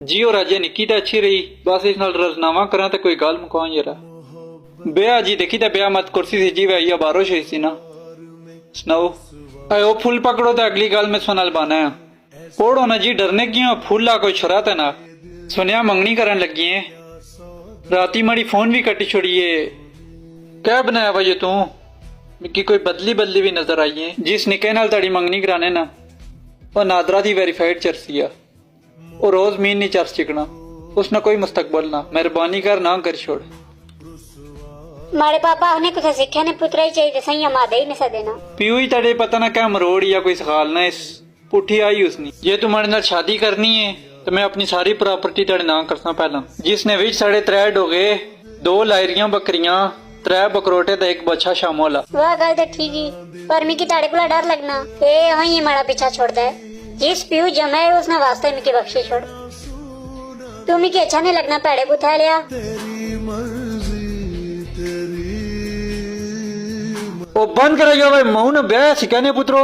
जी और अजय निक्की तो अच्छी रही, बस इस नाल रजनामा करा तो कोई गल मुकाओ जरा। ब्याह जी देखी तो ब्याह मत कुर्सी से जी वही बारो शही सी ना सुनाओ। अरे ओ फूल पकड़ो तो अगली गल में सुनल बाना है। ओढ़ो ना जी, डरने क्यों? फूल ला कोई छुरा था ना। सुनिया मंगनी करन लगी है, राती मड़ी फोन भी कटी छोड़िए। क्या बनाया भाई तू? मिकी कोई बदली बदली भी नजर आई है। जिस निके नाल ताड़ी मंगनी कराने ना वो नादरा दी वेरीफाइड चरसी आ। वो रोज मीन नहीं चर्च चिकना, उसने कोई मुस्तकबल ना। मेहरबानी कर ना कर छोड़। मारे पापा उन्हें कुछ सीखे ने पुत्रा ही चाहिए सही मादे ही नहीं सदेना। पीयू ही तड़े पता ना क्या मरोड़ या कोई सखाल ना इस पुठी आई उसने। ये तुम्हारे नाल शादी करनी है तो मैं अपनी सारी प्रॉपर्टी तड़े ना करसा पहला। जिसने विच साढ़े 3 डोगे, 2 लायरियां बकरियां, 3 बकरोटे तो एक बच्चा शामोला। वह गल तो ठीक ही, पर मिकी ताड़े को डर लगना ए वही मारा पीछा छोड़ता है। जिस पीयू जमा है उसने वास्ते मिकी बख्शे छोड़। तू मिकी अच्छा नहीं लगना पैड़े बुथा लिया। वो बंद करेगा भाई, महू ने ब्याह सिखाने पुत्रो।